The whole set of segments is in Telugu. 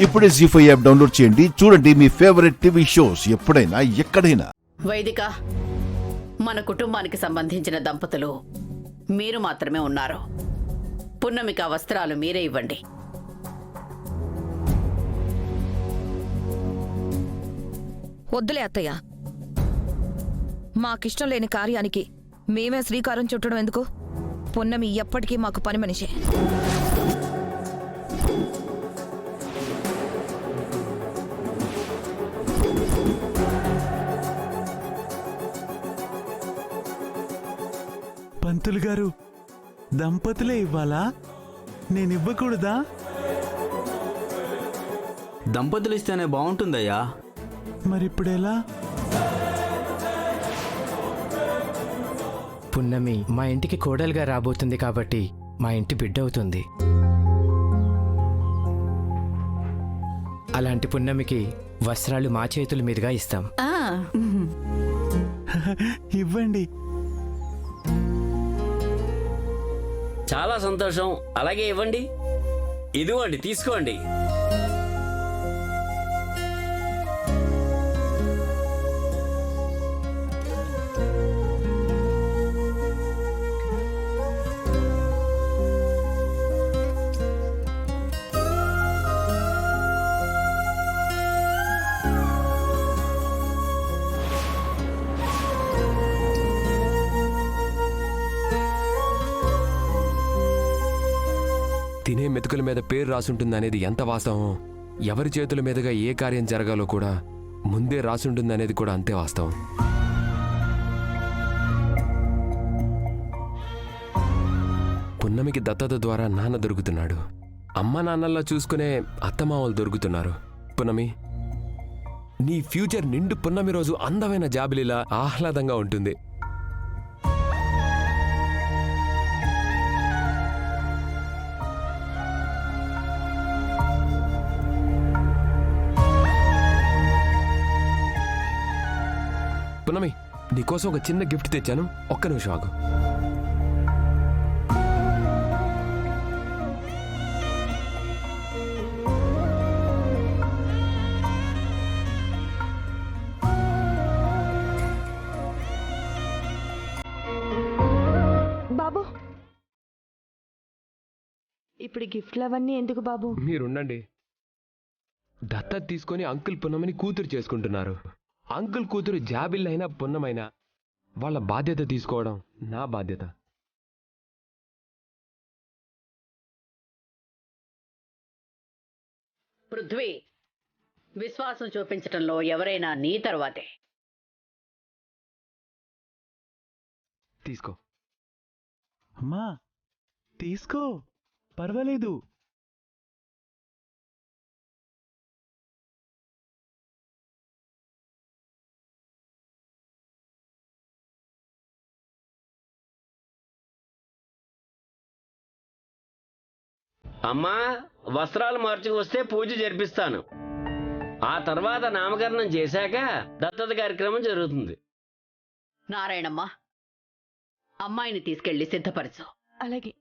ఇప్పుడే జీ5 యాప్ డౌన్లోడ్ చేయండి. చూడండి మీ ఫేవరెట్ టీవీ షోస్ ఎప్పుడైనా ఎక్కడైనా. వైదిక, మన కుటుంబానికి సంబంధించిన దంపతులు మీరు మాత్రమే ఉన్నారు. పున్నమికి ఆ వస్త్రాలు మీరే ఇవ్వండి. వద్దులే అత్తయ్య, మాకిష్టం లేని కార్యానికి మేమే శ్రీకారం చుట్టడం ఎందుకు? పున్నమి ఎప్పటికీ మాకు పని మనిషే. పంతులు గారు, దంపతులే ఇవ్వాలా? నేనివ్వకూడదా? దంపతులు ఇస్తేనే బాగుంటుందయ్యా. మరిప్పుడెలా? పున్నమి మా ఇంటికి కోడలుగా రాబోతుంది కాబట్టి మా ఇంటి బిడ్డ అవుతుంది. అలాంటి పున్నమికి వస్త్రాలు మా చేతుల మీదుగా ఇస్తాం. ఇవ్వండి. చాలా సంతోషం. అలాగే ఇవ్వండి. ఇదిగోండి, తీసుకోండి. తినే మెతుకుల మీద పేరు రాసుంటుందనేది ఎంత వాస్తవం, ఎవరి చేతుల మీదుగా ఏ కార్యం జరగాలో కూడా ముందే రాసుంటుందనేది కూడా అంతే వాస్తవం. పున్నమికి దత్తత ద్వారా నాన్న దొరుకుతున్నాడు. అమ్మ నాన్నల్లా చూసుకునే అత్తమామలు దొరుకుతున్నారు. పున్నమి, నీ ఫ్యూచర్ నిండు పున్నమి రోజు అందమైన జాబిలిలా ఆహ్లాదంగా ఉంటుంది. పున్నమి, నీకోసం ఒక చిన్న గిఫ్ట్ తెచ్చాను. ఒక్క నిమిషం ఆగు. బాబు, ఇప్పుడు గిఫ్ట్లు అవన్నీ ఎందుకు బాబు? మీరుండండి. దత్తత తీసుకొని అంకుల్ పున్నమిని కూతురు చేసుకుంటున్నారు. అంకుల్ కూతురు జాబిల్లైనా పున్నమైనా వాళ్ళ బాధ్యత తీసుకోవడం నా బాధ్యత. పృథ్వీ, విశ్వాసం చూపించటంలో ఎవరైనా నీ తర్వాతే. తీసుకో. అమ్మా, తీసుకో, పర్వాలేదు. అమ్మా, వస్త్రాలు మార్చుకు వస్తే పూజ జరిపిస్తాను. ఆ తర్వాత నామకరణం చేశాక దత్తత కార్యక్రమం జరుగుతుంది. నారాయణమ్మ, అమ్మాయిని తీసుకెళ్లి సిద్ధపరచు. అలాగే.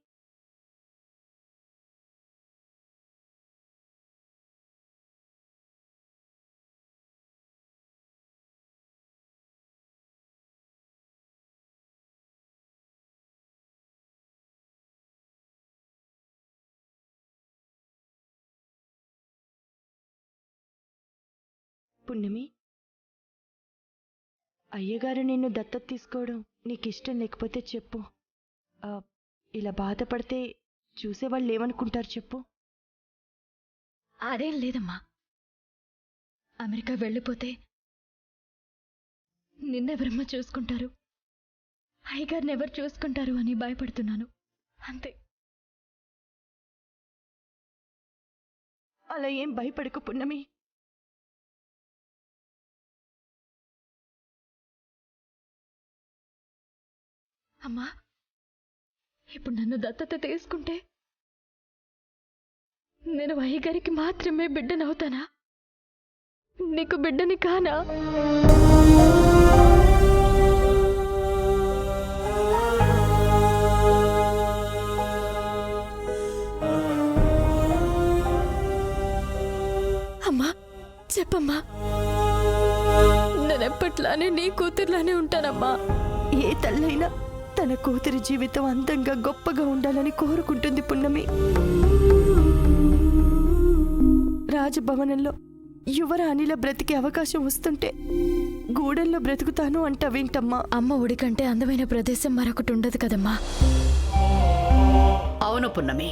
పున్నమి, అయ్యగారు నిన్ను దత్తత తీసుకోవడం నీకిష్టం లేకపోతే చెప్పు. ఇలా బాధపడితే చూసేవాళ్ళు ఏమనుకుంటారు చెప్పు? అదేం లేదమ్మా. అమెరికా వెళ్ళిపోతే నిన్నెవరమ్మా చూసుకుంటారు, అయ్యగారిని ఎవరు చూసుకుంటారు అని భయపడుతున్నాను, అంతే. అలా ఏం భయపడకు పున్నమి. అమ్మా, ఇప్పుడు నన్ను దత్తత తీసుకుంటే నేను అయ్యగారికి మాత్రమే బిడ్డనవుతానా? నీకు బిడ్డని కానా? అమ్మా చెప్పమ్మా. నేనెప్పట్లానే నీ కూతుర్లానే ఉంటానమ్మా. ఏ తల్లైనా తన కూతురి జీవితం అందంగా గొప్పగా ఉండాలని కోరుకుంటుంది పున్నమి. రాజభవనంలో యువరాణిలా బ్రతికే అవకాశం వస్తుంటే గూడెల్లో బ్రతుకుతాను అంటావేంటమ్మా? అమ్మ ఒడి కంటే అందమైన ప్రదేశం మరొకటి ఉండదు కదమ్మా. అవును పున్నమి,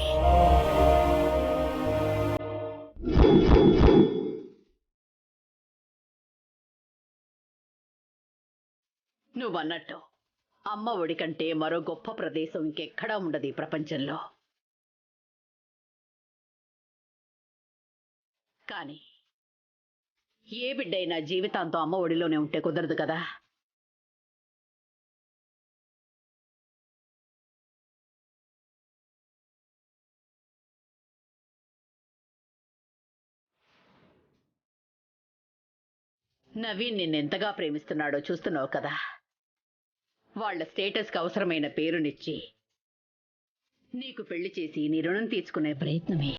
నువ్వన్నట్టు అమ్మ ఒడి కంటే మరో గొప్ప ప్రదేశం ఇంకెక్కడా ఉండదు ఈ ప్రపంచంలో. కానీ ఏ బిడ్డైనా జీవితాంతం అమ్మ ఒడిలోనే ఉంటే కుదరదు కదా. నవీన్ నిన్నెంతగా ప్రేమిస్తున్నాడో చూస్తున్నావు కదా. వాళ్ల స్టేటస్కి అవసరమైన పేరునిచ్చి నీకు పెళ్లి చేసి నీ రుణం తీర్చుకునే ప్రయత్నమే.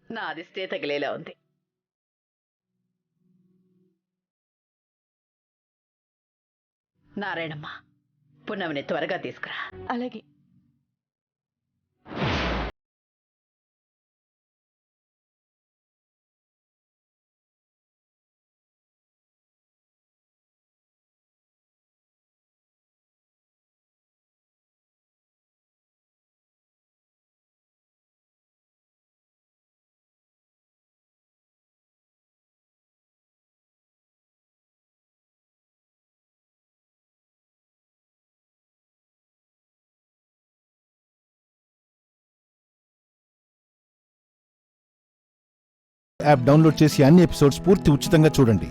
నా అదిష్టే తగిలేలా ఉంది. నారాయణమ్మ, పున్నమిని త్వరగా తీసుకురా. అలాగే. యాప్ డౌన్లోడ్ చేసి అన్ని ఎపిసోడ్స్ పూర్తి ఉచితంగా చూడండి.